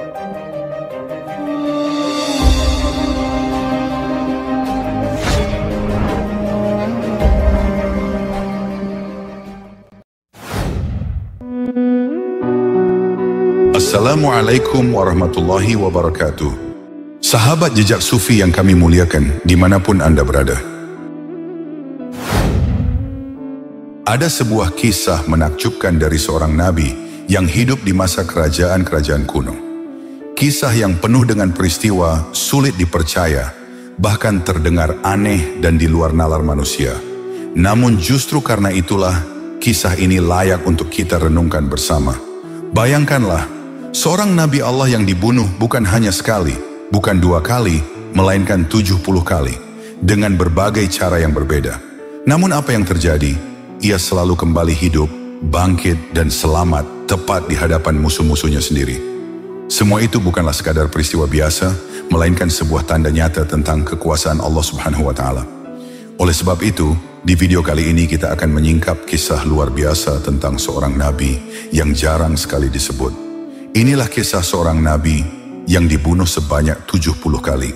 Assalamualaikum warahmatullahi wabarakatuh. Sahabat jejak sufi yang kami muliakan dimanapun Anda berada. Ada sebuah kisah menakjubkan dari seorang nabi yang hidup di masa kerajaan-kerajaan kuno. Kisah yang penuh dengan peristiwa sulit dipercaya, bahkan terdengar aneh dan di luar nalar manusia. Namun justru karena itulah kisah ini layak untuk kita renungkan bersama. Bayangkanlah, seorang Nabi Allah yang dibunuh bukan hanya sekali, bukan 2 kali, melainkan 70 kali, dengan berbagai cara yang berbeda. Namun apa yang terjadi? Ia selalu kembali hidup, bangkit dan selamat tepat di hadapan musuh-musuhnya sendiri. Semua itu bukanlah sekadar peristiwa biasa, melainkan sebuah tanda nyata tentang kekuasaan Allah Subhanahu wa Ta'ala. Oleh sebab itu, di video kali ini kita akan menyingkap kisah luar biasa tentang seorang Nabi yang jarang sekali disebut. Inilah kisah seorang Nabi yang dibunuh sebanyak 70 kali.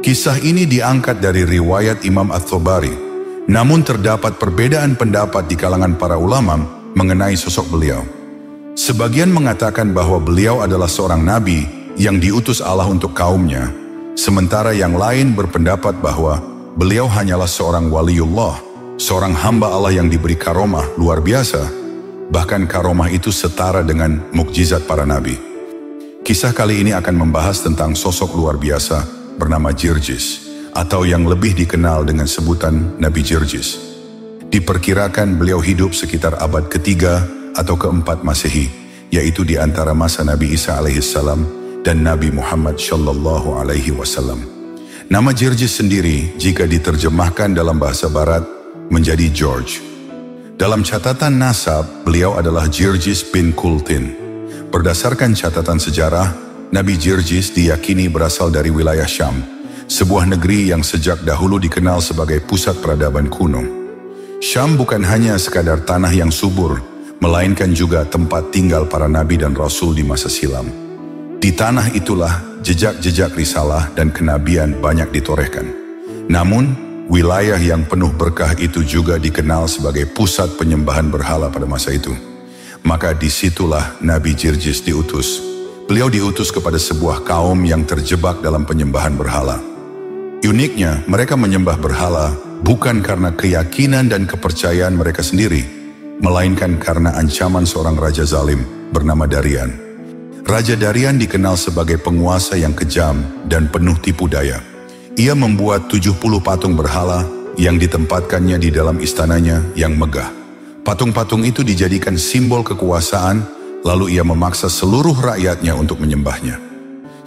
Kisah ini diangkat dari riwayat Imam At-Tabari, namun terdapat perbedaan pendapat di kalangan para ulama mengenai sosok beliau. Sebagian mengatakan bahwa beliau adalah seorang Nabi yang diutus Allah untuk kaumnya, sementara yang lain berpendapat bahwa beliau hanyalah seorang waliullah, seorang hamba Allah yang diberi karomah luar biasa. Bahkan karomah itu setara dengan mukjizat para nabi. Kisah kali ini akan membahas tentang sosok luar biasa bernama Jirjis, atau yang lebih dikenal dengan sebutan Nabi Jirjis. Diperkirakan beliau hidup sekitar abad ke-3 atau ke-4 Masehi, yaitu di antara masa Nabi Isa alaihissalam dan Nabi Muhammad sallallahu alaihi wasallam. Nama Jirjis sendiri jika diterjemahkan dalam bahasa barat menjadi George. Dalam catatan nasab, beliau adalah Jirjis bin Kultin. Berdasarkan catatan sejarah, Nabi Jirjis diyakini berasal dari wilayah Syam, sebuah negeri yang sejak dahulu dikenal sebagai pusat peradaban kuno. Syam bukan hanya sekadar tanah yang subur, melainkan juga tempat tinggal para nabi dan rasul di masa silam. Di tanah itulah jejak-jejak risalah dan kenabian banyak ditorehkan. Namun, wilayah yang penuh berkah itu juga dikenal sebagai pusat penyembahan berhala pada masa itu. Maka disitulah Nabi Jirjis diutus. Beliau diutus kepada sebuah kaum yang terjebak dalam penyembahan berhala. Uniknya, mereka menyembah berhala bukan karena keyakinan dan kepercayaan mereka sendiri, melainkan karena ancaman seorang raja zalim bernama Darian. Raja Darian dikenal sebagai penguasa yang kejam dan penuh tipu daya. Ia membuat 70 patung berhala yang ditempatkannya di dalam istananya yang megah. Patung-patung itu dijadikan simbol kekuasaan, lalu ia memaksa seluruh rakyatnya untuk menyembahnya.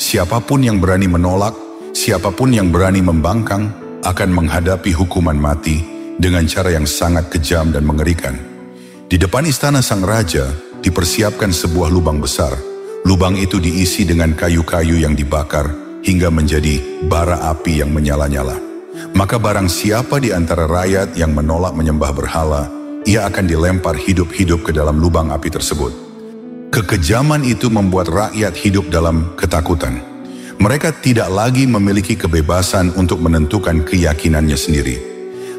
Siapapun yang berani menolak, siapapun yang berani membangkang, akan menghadapi hukuman mati dengan cara yang sangat kejam dan mengerikan. Di depan istana sang raja, dipersiapkan sebuah lubang besar. Lubang itu diisi dengan kayu-kayu yang dibakar, hingga menjadi bara api yang menyala-nyala. Maka barang siapa di antara rakyat yang menolak menyembah berhala, ia akan dilempar hidup-hidup ke dalam lubang api tersebut. Kekejaman itu membuat rakyat hidup dalam ketakutan. Mereka tidak lagi memiliki kebebasan untuk menentukan keyakinannya sendiri.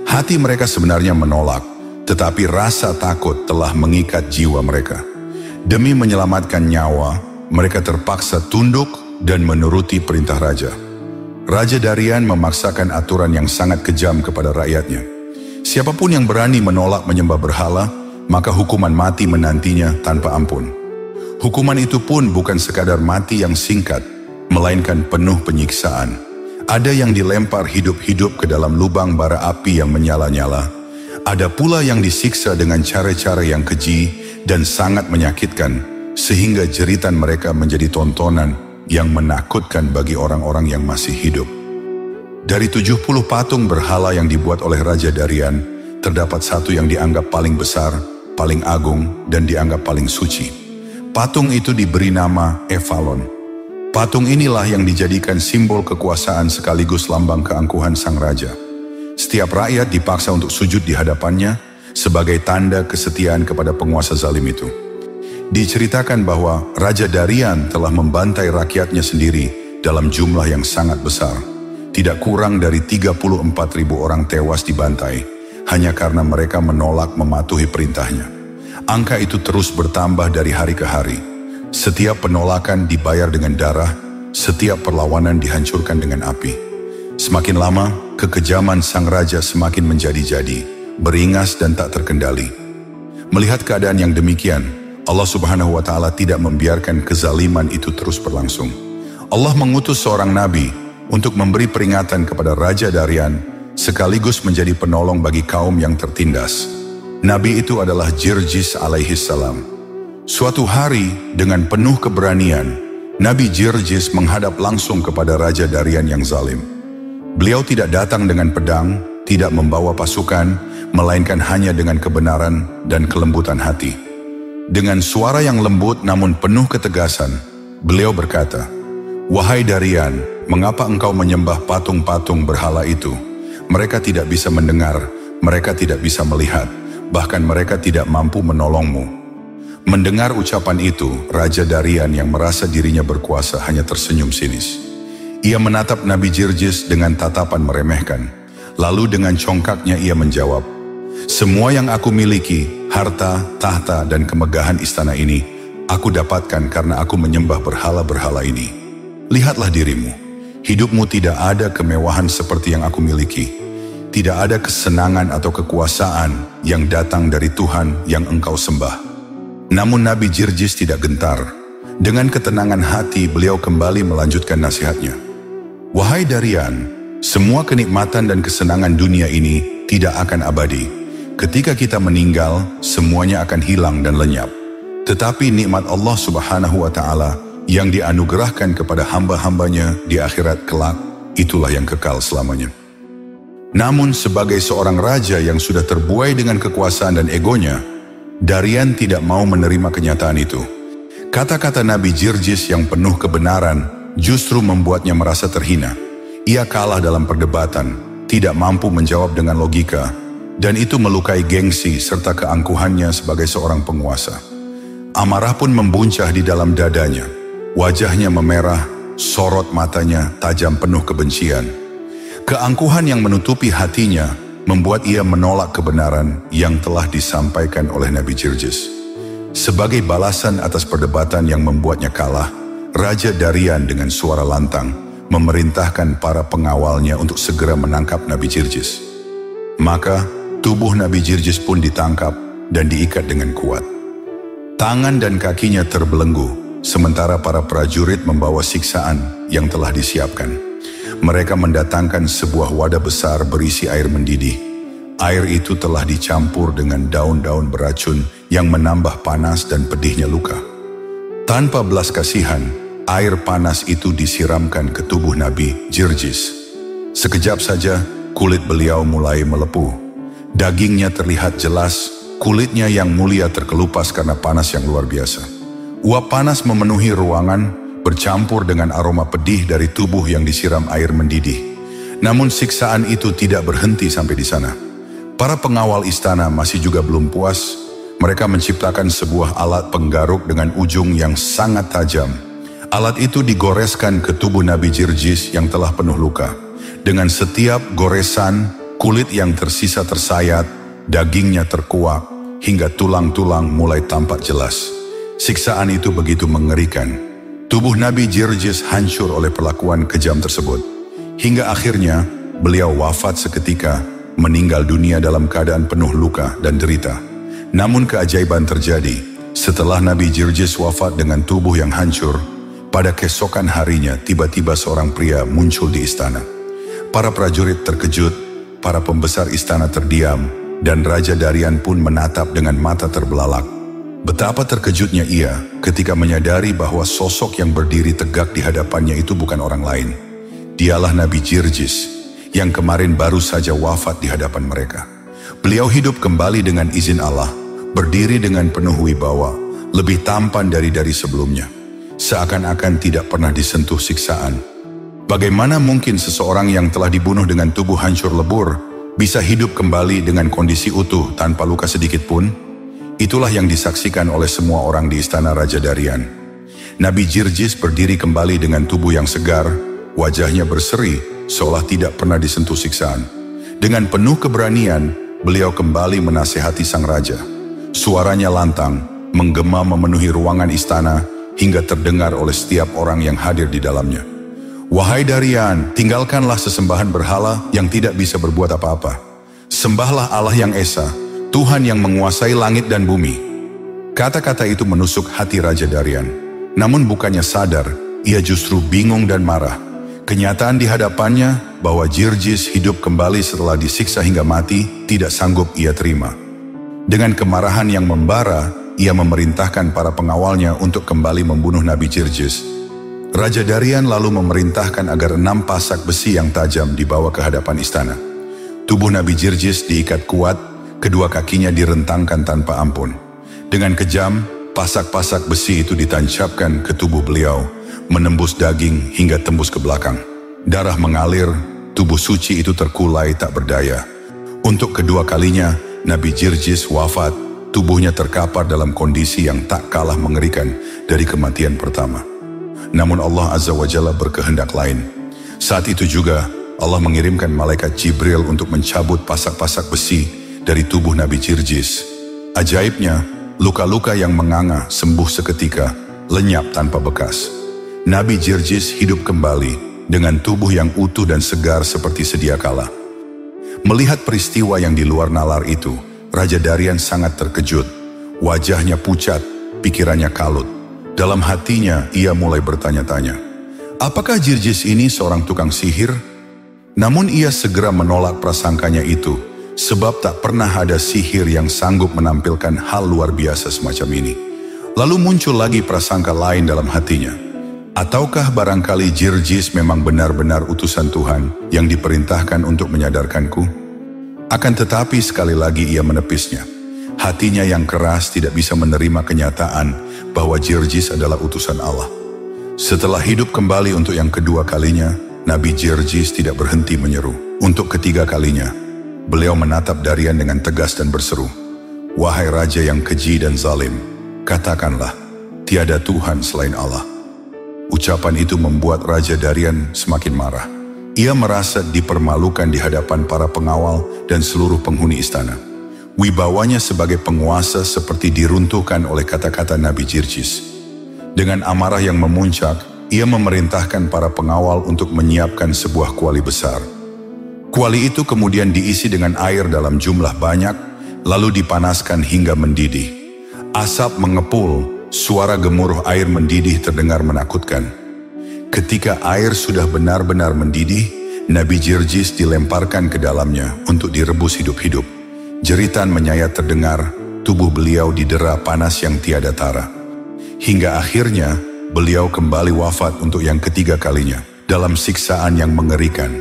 Hati mereka sebenarnya menolak, tetapi rasa takut telah mengikat jiwa mereka. Demi menyelamatkan nyawa, mereka terpaksa tunduk dan menuruti perintah raja. Raja Darian memaksakan aturan yang sangat kejam kepada rakyatnya. Siapapun yang berani menolak menyembah berhala, maka hukuman mati menantinya tanpa ampun. Hukuman itu pun bukan sekadar mati yang singkat, melainkan penuh penyiksaan. Ada yang dilempar hidup-hidup ke dalam lubang bara api yang menyala-nyala. Ada pula yang disiksa dengan cara-cara yang keji dan sangat menyakitkan, sehingga jeritan mereka menjadi tontonan yang menakutkan bagi orang-orang yang masih hidup. Dari 70 patung berhala yang dibuat oleh Raja Darian, terdapat satu yang dianggap paling besar, paling agung, dan dianggap paling suci. Patung itu diberi nama Evalon. Patung inilah yang dijadikan simbol kekuasaan sekaligus lambang keangkuhan sang raja. Setiap rakyat dipaksa untuk sujud di hadapannya sebagai tanda kesetiaan kepada penguasa zalim itu. Diceritakan bahwa Raja Darian telah membantai rakyatnya sendiri dalam jumlah yang sangat besar. Tidak kurang dari 34.000 orang tewas dibantai, hanya karena mereka menolak mematuhi perintahnya. Angka itu terus bertambah dari hari ke hari. Setiap penolakan dibayar dengan darah, setiap perlawanan dihancurkan dengan api. Semakin lama, kekejaman sang raja semakin menjadi-jadi, beringas dan tak terkendali. Melihat keadaan yang demikian, Allah Subhanahu wa Ta'ala tidak membiarkan kezaliman itu terus berlangsung. Allah mengutus seorang nabi untuk memberi peringatan kepada Raja Darian, sekaligus menjadi penolong bagi kaum yang tertindas. Nabi itu adalah Jirjis alaihissalam. Suatu hari, dengan penuh keberanian, Nabi Jirjis menghadap langsung kepada Raja Darian yang zalim. Beliau tidak datang dengan pedang, tidak membawa pasukan, melainkan hanya dengan kebenaran dan kelembutan hati. Dengan suara yang lembut namun penuh ketegasan, beliau berkata, "Wahai Darian, mengapa engkau menyembah patung-patung berhala itu? Mereka tidak bisa mendengar, mereka tidak bisa melihat, bahkan mereka tidak mampu menolongmu." Mendengar ucapan itu, Raja Darian yang merasa dirinya berkuasa hanya tersenyum sinis. Ia menatap Nabi Jirjis dengan tatapan meremehkan. Lalu dengan congkaknya ia menjawab, "Semua yang aku miliki, harta, tahta, dan kemegahan istana ini, aku dapatkan karena aku menyembah berhala-berhala ini. Lihatlah dirimu, hidupmu tidak ada kemewahan seperti yang aku miliki. Tidak ada kesenangan atau kekuasaan yang datang dari Tuhan yang engkau sembah." Namun Nabi Jirjis tidak gentar. Dengan ketenangan hati beliau kembali melanjutkan nasihatnya. "Wahai Darian, semua kenikmatan dan kesenangan dunia ini tidak akan abadi. Ketika kita meninggal, semuanya akan hilang dan lenyap. Tetapi nikmat Allah Subhanahu wa Ta'ala yang dianugerahkan kepada hamba-hambanya di akhirat kelak, itulah yang kekal selamanya." Namun sebagai seorang raja yang sudah terbuai dengan kekuasaan dan egonya, Darian tidak mau menerima kenyataan itu. Kata-kata Nabi Jirjis yang penuh kebenaran justru membuatnya merasa terhina. Ia kalah dalam perdebatan, tidak mampu menjawab dengan logika, dan itu melukai gengsi serta keangkuhannya sebagai seorang penguasa. Amarah pun membuncah di dalam dadanya. Wajahnya memerah, sorot matanya tajam penuh kebencian. Keangkuhan yang menutupi hatinya membuat ia menolak kebenaran yang telah disampaikan oleh Nabi Jirjis. Sebagai balasan atas perdebatan yang membuatnya kalah, Raja Darian dengan suara lantang memerintahkan para pengawalnya untuk segera menangkap Nabi Jirjis. Maka tubuh Nabi Jirjis pun ditangkap dan diikat dengan kuat. Tangan dan kakinya terbelenggu, sementara para prajurit membawa siksaan yang telah disiapkan. Mereka mendatangkan sebuah wadah besar berisi air mendidih. Air itu telah dicampur dengan daun-daun beracun yang menambah panas dan pedihnya luka. Tanpa belas kasihan, air panas itu disiramkan ke tubuh Nabi Jirjis. Sekejap saja, kulit beliau mulai melepuh. Dagingnya terlihat jelas, kulitnya yang mulia terkelupas karena panas yang luar biasa. Uap panas memenuhi ruangan, bercampur dengan aroma pedih dari tubuh yang disiram air mendidih. Namun siksaan itu tidak berhenti sampai di sana. Para pengawal istana masih juga belum puas. Mereka menciptakan sebuah alat penggaruk dengan ujung yang sangat tajam. Alat itu digoreskan ke tubuh Nabi Jirjis yang telah penuh luka. Dengan setiap goresan, kulit yang tersisa tersayat, dagingnya terkuak, hingga tulang-tulang mulai tampak jelas. Siksaan itu begitu mengerikan. Tubuh Nabi Jirjis hancur oleh perlakuan kejam tersebut. Hingga akhirnya, beliau wafat seketika, meninggal dunia dalam keadaan penuh luka dan derita. Namun keajaiban terjadi. Setelah Nabi Jirjis wafat dengan tubuh yang hancur, pada keesokan harinya tiba-tiba seorang pria muncul di istana. Para prajurit terkejut, para pembesar istana terdiam, dan Raja Darian pun menatap dengan mata terbelalak. Betapa terkejutnya ia ketika menyadari bahwa sosok yang berdiri tegak di hadapannya itu bukan orang lain. Dialah Nabi Jirjis yang kemarin baru saja wafat di hadapan mereka. Beliau hidup kembali dengan izin Allah, berdiri dengan penuh wibawa, lebih tampan dari sebelumnya. Seakan-akan tidak pernah disentuh siksaan. Bagaimana mungkin seseorang yang telah dibunuh dengan tubuh hancur lebur bisa hidup kembali dengan kondisi utuh tanpa luka sedikit pun? Itulah yang disaksikan oleh semua orang di istana Raja Darian. Nabi Jirjis berdiri kembali dengan tubuh yang segar, wajahnya berseri, seolah tidak pernah disentuh siksaan. Dengan penuh keberanian, beliau kembali menasihati sang raja. Suaranya lantang, menggema memenuhi ruangan istana, hingga terdengar oleh setiap orang yang hadir di dalamnya. Wahai Darian, tinggalkanlah sesembahan berhala yang tidak bisa berbuat apa-apa. Sembahlah Allah yang Esa, Tuhan yang menguasai langit dan bumi. Kata-kata itu menusuk hati Raja Darian. Namun bukannya sadar, ia justru bingung dan marah. Kenyataan di hadapannya bahwa Jirjis hidup kembali setelah disiksa hingga mati tidak sanggup ia terima. Dengan kemarahan yang membara, ia memerintahkan para pengawalnya untuk kembali membunuh Nabi Jirjis. Raja Darian lalu memerintahkan agar 6 pasak besi yang tajam dibawa ke hadapan istana. Tubuh Nabi Jirjis diikat kuat, kedua kakinya direntangkan tanpa ampun. Dengan kejam, pasak-pasak besi itu ditancapkan ke tubuh beliau, menembus daging hingga tembus ke belakang. Darah mengalir, tubuh suci itu terkulai tak berdaya. Untuk kedua kalinya, Nabi Jirjis wafat, tubuhnya terkapar dalam kondisi yang tak kalah mengerikan dari kematian pertama. Namun Allah Azza wa Jalla berkehendak lain. Saat itu juga, Allah mengirimkan malaikat Jibril untuk mencabut pasak-pasak besi dari tubuh Nabi Jirjis. Ajaibnya, luka-luka yang menganga sembuh seketika, lenyap tanpa bekas. Nabi Jirjis hidup kembali dengan tubuh yang utuh dan segar seperti sedia kala. Melihat peristiwa yang di luar nalar itu, Raja Darian sangat terkejut. Wajahnya pucat, pikirannya kalut. Dalam hatinya, ia mulai bertanya-tanya, apakah Jirjis ini seorang tukang sihir? Namun ia segera menolak prasangkanya itu, sebab tak pernah ada sihir yang sanggup menampilkan hal luar biasa semacam ini. Lalu muncul lagi prasangka lain dalam hatinya. Ataukah barangkali Jirjis memang benar-benar utusan Tuhan yang diperintahkan untuk menyadarkanku? Akan tetapi sekali lagi ia menepisnya. Hatinya yang keras tidak bisa menerima kenyataan bahwa Jirjis adalah utusan Allah. Setelah hidup kembali untuk yang kedua kalinya, Nabi Jirjis tidak berhenti menyeru. Untuk ketiga kalinya, beliau menatap Darian dengan tegas dan berseru, wahai raja yang keji dan zalim, katakanlah, tiada Tuhan selain Allah. Ucapan itu membuat Raja Darian semakin marah. Ia merasa dipermalukan di hadapan para pengawal dan seluruh penghuni istana. Wibawanya sebagai penguasa seperti diruntuhkan oleh kata-kata Nabi Jirjis. Dengan amarah yang memuncak, ia memerintahkan para pengawal untuk menyiapkan sebuah kuali besar. Kuali itu kemudian diisi dengan air dalam jumlah banyak, lalu dipanaskan hingga mendidih. Asap mengepul, suara gemuruh air mendidih terdengar menakutkan. Ketika air sudah benar-benar mendidih, Nabi Jirjis dilemparkan ke dalamnya untuk direbus hidup-hidup. Jeritan menyayat terdengar, tubuh beliau didera panas yang tiada tara. Hingga akhirnya, beliau kembali wafat untuk yang ketiga kalinya, dalam siksaan yang mengerikan.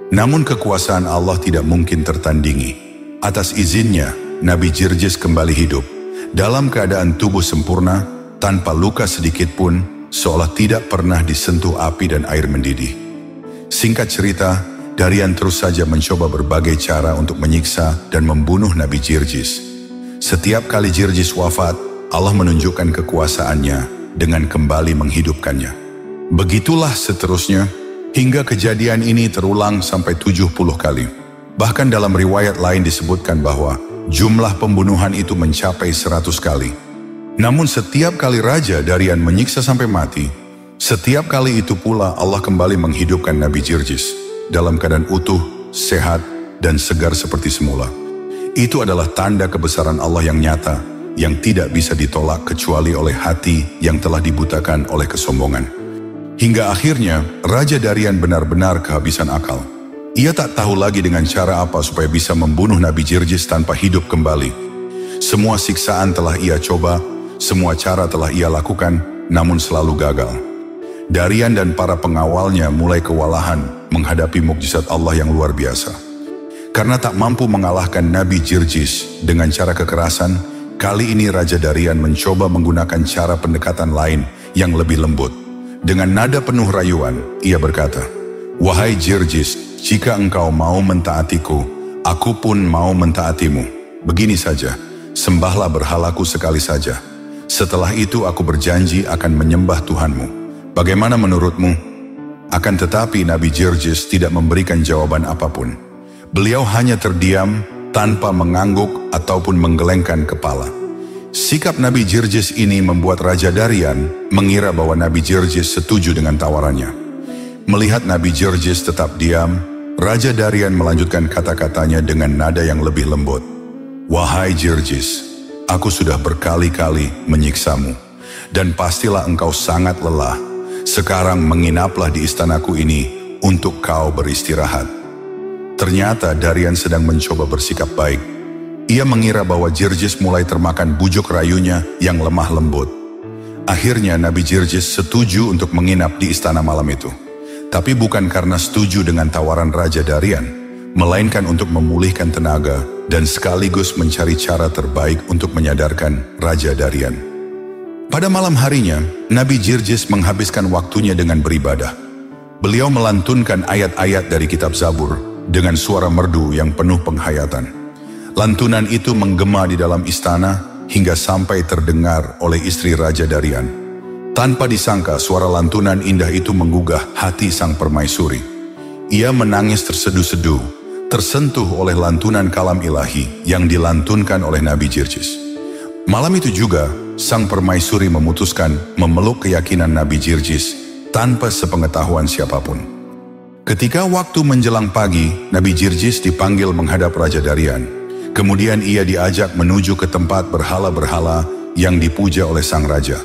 Namun kekuasaan Allah tidak mungkin tertandingi. Atas izinnya, Nabi Jirjis kembali hidup, dalam keadaan tubuh sempurna, tanpa luka sedikit pun, seolah tidak pernah disentuh api dan air mendidih. Singkat cerita, Darian terus saja mencoba berbagai cara untuk menyiksa dan membunuh Nabi Jirjis. Setiap kali Jirjis wafat, Allah menunjukkan kekuasaannya dengan kembali menghidupkannya. Begitulah seterusnya, hingga kejadian ini terulang sampai 70 kali. Bahkan dalam riwayat lain disebutkan bahwa jumlah pembunuhan itu mencapai 100 kali. Namun setiap kali Raja Darian menyiksa sampai mati, setiap kali itu pula Allah kembali menghidupkan Nabi Jirjis dalam keadaan utuh, sehat, dan segar seperti semula. Itu adalah tanda kebesaran Allah yang nyata, yang tidak bisa ditolak kecuali oleh hati yang telah dibutakan oleh kesombongan. Hingga akhirnya, Raja Darian benar-benar kehabisan akal. Ia tak tahu lagi dengan cara apa supaya bisa membunuh Nabi Jirjis tanpa hidup kembali. Semua siksaan telah ia coba, semua cara telah ia lakukan, namun selalu gagal. Darian dan para pengawalnya mulai kewalahan menghadapi mukjizat Allah yang luar biasa. Karena tak mampu mengalahkan Nabi Jirjis dengan cara kekerasan, kali ini Raja Darian mencoba menggunakan cara pendekatan lain yang lebih lembut. Dengan nada penuh rayuan, ia berkata, wahai Jirjis, jika engkau mau mentaatiku, aku pun mau mentaatimu. Begini saja, sembahlah berhalaku sekali saja. Setelah itu aku berjanji akan menyembah Tuhanmu. Bagaimana menurutmu?" Akan tetapi Nabi Jirjis tidak memberikan jawaban apapun. Beliau hanya terdiam tanpa mengangguk ataupun menggelengkan kepala. Sikap Nabi Jirjis ini membuat Raja Darian mengira bahwa Nabi Jirjis setuju dengan tawarannya. Melihat Nabi Jirjis tetap diam, Raja Darian melanjutkan kata-katanya dengan nada yang lebih lembut. "Wahai Jirjis, aku sudah berkali-kali menyiksamu, dan pastilah engkau sangat lelah. Sekarang menginaplah di istanaku ini untuk kau beristirahat." Ternyata Darian sedang mencoba bersikap baik. Ia mengira bahwa Jirjis mulai termakan bujuk rayunya yang lemah lembut. Akhirnya Nabi Jirjis setuju untuk menginap di istana malam itu. Tapi bukan karena setuju dengan tawaran Raja Darian, melainkan untuk memulihkan tenaga dan sekaligus mencari cara terbaik untuk menyadarkan Raja Darian. Pada malam harinya, Nabi Jirjis menghabiskan waktunya dengan beribadah. Beliau melantunkan ayat-ayat dari kitab Zabur dengan suara merdu yang penuh penghayatan. Lantunan itu menggema di dalam istana hingga sampai terdengar oleh istri Raja Darian. Tanpa disangka suara lantunan indah itu menggugah hati sang permaisuri. Ia menangis terseduh-seduh, tersentuh oleh lantunan kalam ilahi yang dilantunkan oleh Nabi Jirjis. Malam itu juga, sang permaisuri memutuskan memeluk keyakinan Nabi Jirjis tanpa sepengetahuan siapapun. Ketika waktu menjelang pagi, Nabi Jirjis dipanggil menghadap Raja Darian. Kemudian ia diajak menuju ke tempat berhala-berhala yang dipuja oleh sang raja.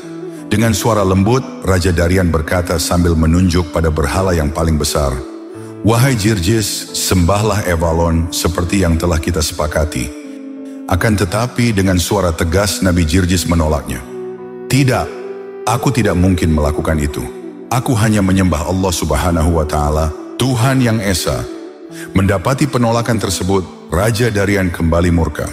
Dengan suara lembut, Raja Darian berkata sambil menunjuk pada berhala yang paling besar, "Wahai Jirjis, sembahlah Avalon seperti yang telah kita sepakati." Akan tetapi dengan suara tegas Nabi Jirjis menolaknya. "Tidak, aku tidak mungkin melakukan itu. Aku hanya menyembah Allah Subhanahu wa Ta'ala, Tuhan yang Esa." Mendapati penolakan tersebut, Raja Darian kembali murka.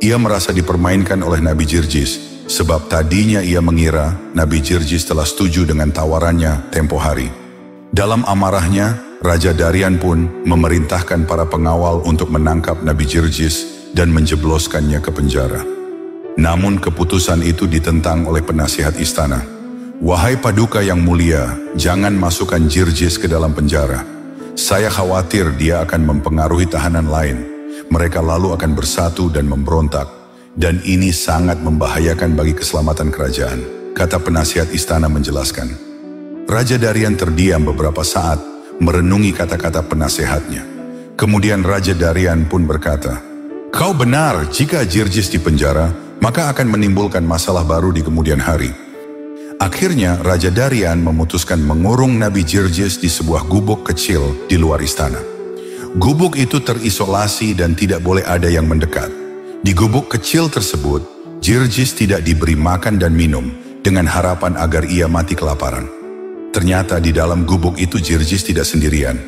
Ia merasa dipermainkan oleh Nabi Jirjis, sebab tadinya ia mengira Nabi Jirjis telah setuju dengan tawarannya tempo hari. Dalam amarahnya, Raja Darian pun memerintahkan para pengawal untuk menangkap Nabi Jirjis dan menjebloskannya ke penjara. Namun keputusan itu ditentang oleh penasihat istana. "Wahai Paduka yang mulia, jangan masukkan Jirjis ke dalam penjara. Saya khawatir dia akan mempengaruhi tahanan lain. Mereka lalu akan bersatu dan memberontak. Dan ini sangat membahayakan bagi keselamatan kerajaan," kata penasihat istana menjelaskan. Raja Darian terdiam beberapa saat, merenungi kata-kata penasehatnya. Kemudian Raja Darian pun berkata, "Kau benar, jika Jirjis dipenjara, maka akan menimbulkan masalah baru di kemudian hari." Akhirnya Raja Darian memutuskan mengurung Nabi Jirjis di sebuah gubuk kecil di luar istana. Gubuk itu terisolasi dan tidak boleh ada yang mendekat. Di gubuk kecil tersebut, Jirjis tidak diberi makan dan minum dengan harapan agar ia mati kelaparan. Ternyata di dalam gubuk itu Jirjis tidak sendirian.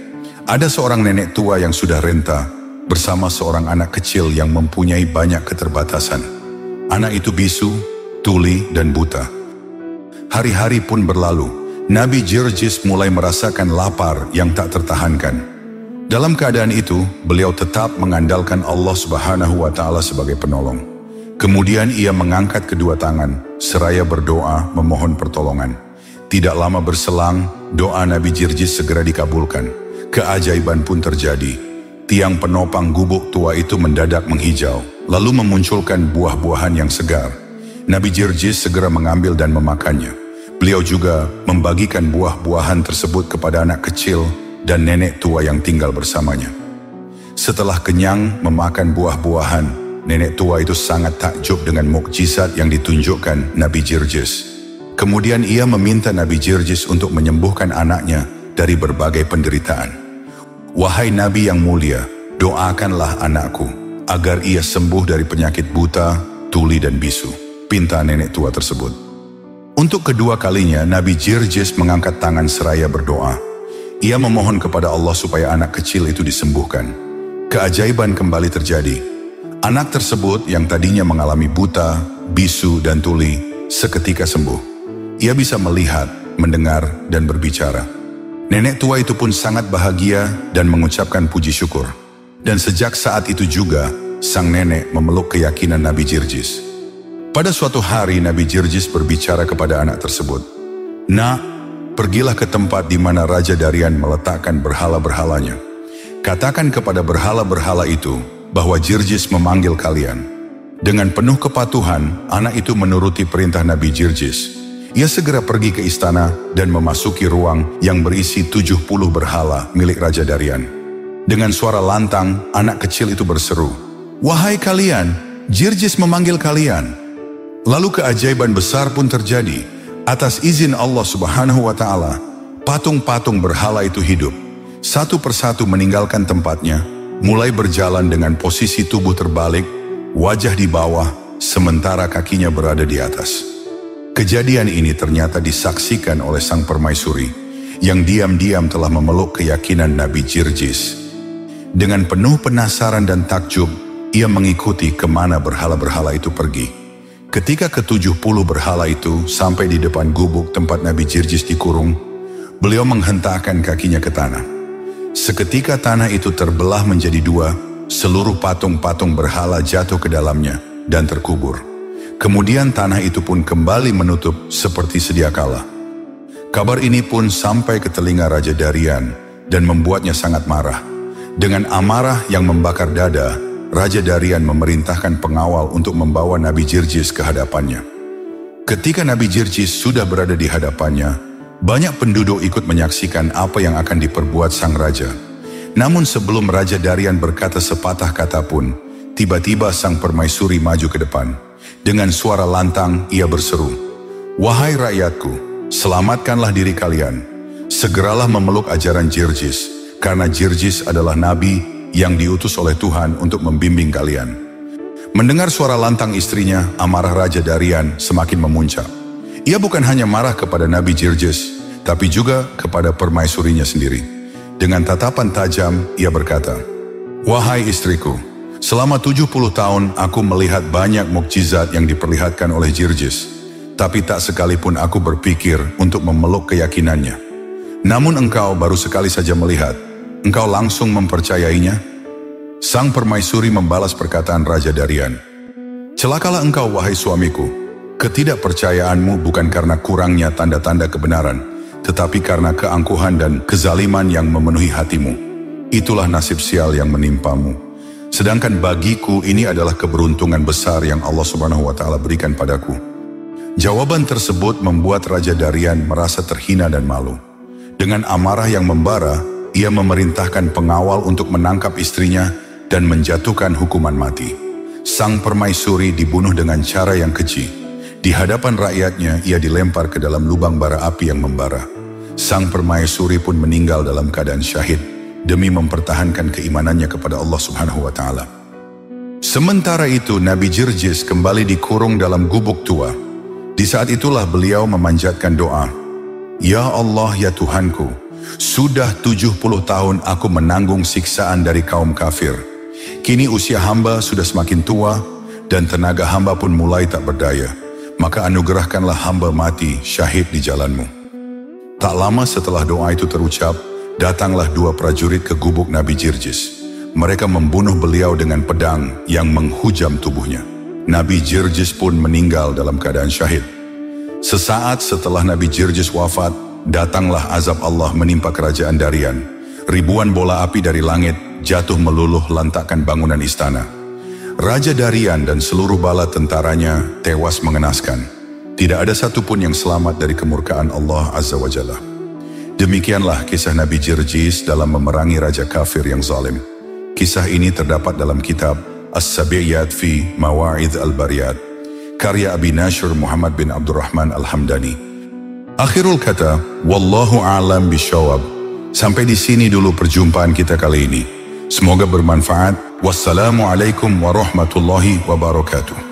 Ada seorang nenek tua yang sudah renta bersama seorang anak kecil yang mempunyai banyak keterbatasan. Anak itu bisu, tuli, dan buta. Hari-hari pun berlalu, Nabi Jirjis mulai merasakan lapar yang tak tertahankan. Dalam keadaan itu, beliau tetap mengandalkan Allah Subhanahu wa Ta'ala sebagai penolong. Kemudian ia mengangkat kedua tangan, seraya berdoa memohon pertolongan. Tidak lama berselang, doa Nabi Jirjis segera dikabulkan. Keajaiban pun terjadi. Tiang penopang gubuk tua itu mendadak menghijau, lalu memunculkan buah-buahan yang segar. Nabi Jirjis segera mengambil dan memakannya. Beliau juga membagikan buah-buahan tersebut kepada anak kecil dan nenek tua yang tinggal bersamanya. Setelah kenyang memakan buah-buahan, nenek tua itu sangat takjub dengan mukjizat yang ditunjukkan Nabi Jirjis. Kemudian ia meminta Nabi Jirjis untuk menyembuhkan anaknya dari berbagai penderitaan. "Wahai Nabi yang mulia, doakanlah anakku agar ia sembuh dari penyakit buta, tuli dan bisu," pinta nenek tua tersebut. Untuk kedua kalinya, Nabi Jirjis mengangkat tangan seraya berdoa. Ia memohon kepada Allah supaya anak kecil itu disembuhkan. Keajaiban kembali terjadi. Anak tersebut yang tadinya mengalami buta, bisu, dan tuli, seketika sembuh. Ia bisa melihat, mendengar, dan berbicara. Nenek tua itu pun sangat bahagia dan mengucapkan puji syukur. Dan sejak saat itu juga, sang nenek memeluk keyakinan Nabi Jirjis. Pada suatu hari Nabi Jirjis berbicara kepada anak tersebut, "Nak, pergilah ke tempat di mana Raja Darian meletakkan berhala-berhalanya. Katakan kepada berhala-berhala itu bahwa Jirjis memanggil kalian." Dengan penuh kepatuhan, anak itu menuruti perintah Nabi Jirjis. Ia segera pergi ke istana dan memasuki ruang yang berisi 70 berhala milik Raja Darian. Dengan suara lantang, anak kecil itu berseru, "Wahai kalian, Jirjis memanggil kalian." Lalu keajaiban besar pun terjadi. Atas izin Allah Subhanahu wa Ta'ala, patung-patung berhala itu hidup. Satu persatu meninggalkan tempatnya, mulai berjalan dengan posisi tubuh terbalik, wajah di bawah, sementara kakinya berada di atas. Kejadian ini ternyata disaksikan oleh sang permaisuri yang diam-diam telah memeluk keyakinan Nabi Jirjis. Dengan penuh penasaran dan takjub, ia mengikuti kemana berhala-berhala itu pergi. Ketika ke-70 berhala itu sampai di depan gubuk tempat Nabi Jirjis dikurung, beliau menghentakkan kakinya ke tanah. Seketika tanah itu terbelah menjadi dua, seluruh patung-patung berhala jatuh ke dalamnya dan terkubur. Kemudian tanah itu pun kembali menutup seperti sedia kala. Kabar ini pun sampai ke telinga Raja Darian dan membuatnya sangat marah. Dengan amarah yang membakar dada, Raja Darian memerintahkan pengawal untuk membawa Nabi Jirjis ke hadapannya. Ketika Nabi Jirjis sudah berada di hadapannya, banyak penduduk ikut menyaksikan apa yang akan diperbuat sang raja. Namun sebelum Raja Darian berkata sepatah kata pun, tiba-tiba sang permaisuri maju ke depan. Dengan suara lantang ia berseru, "Wahai rakyatku, selamatkanlah diri kalian. Segeralah memeluk ajaran Jirjis, karena Jirjis adalah nabi yang diutus oleh Tuhan untuk membimbing kalian." Mendengar suara lantang istrinya, amarah Raja Darian semakin memuncak. Ia bukan hanya marah kepada Nabi Jirjis, tapi juga kepada permaisurinya sendiri. Dengan tatapan tajam, ia berkata, "Wahai istriku, selama 70 tahun aku melihat banyak mukjizat yang diperlihatkan oleh Jirjis, tapi tak sekalipun aku berpikir untuk memeluk keyakinannya. Namun engkau baru sekali saja melihat, engkau langsung mempercayainya?" Sang permaisuri membalas perkataan Raja Darian, "Celakalah engkau wahai suamiku, ketidakpercayaanmu bukan karena kurangnya tanda-tanda kebenaran, tetapi karena keangkuhan dan kezaliman yang memenuhi hatimu. Itulah nasib sial yang menimpamu. Sedangkan bagiku ini adalah keberuntungan besar yang Allah Subhanahu wa Ta'ala berikan padaku." Jawaban tersebut membuat Raja Darian merasa terhina dan malu. Dengan amarah yang membara, ia memerintahkan pengawal untuk menangkap istrinya dan menjatuhkan hukuman mati. Sang permaisuri dibunuh dengan cara yang keji. Di hadapan rakyatnya ia dilempar ke dalam lubang bara api yang membara. Sang permaisuri pun meninggal dalam keadaan syahid demi mempertahankan keimanannya kepada Allah Subhanahu wa Ta'ala. Sementara itu Nabi Jirjis kembali dikurung dalam gubuk tua. Di saat itulah beliau memanjatkan doa, "Ya Allah, ya Tuhanku, sudah 70 tahun aku menanggung siksaan dari kaum kafir. Kini usia hamba sudah semakin tua dan tenaga hamba pun mulai tak berdaya. Maka anugerahkanlah hamba mati syahid di jalanmu." Tak lama setelah doa itu terucap, datanglah dua prajurit ke gubuk Nabi Jirjis. Mereka membunuh beliau dengan pedang yang menghujam tubuhnya. Nabi Jirjis pun meninggal dalam keadaan syahid. Sesaat setelah Nabi Jirjis wafat, datanglah azab Allah menimpa kerajaan Darian. Ribuan bola api dari langit jatuh meluluh lantakkan bangunan istana. Raja Darian dan seluruh bala tentaranya tewas mengenaskan. Tidak ada satupun yang selamat dari kemurkaan Allah Azza wa Jalla. Demikianlah kisah Nabi Jirjis dalam memerangi raja kafir yang zalim. Kisah ini terdapat dalam kitab As-Sabi'iyat fi Mawa'idh al-Bariyat, karya Abi Nashr Muhammad bin Abdurrahman Al-Hamdani. Akhirul kata, wallahu a'lam bishawab. Sampai di sini dulu perjumpaan kita kali ini. Semoga bermanfaat. Wassalamualaikum warahmatullahi wabarakatuh.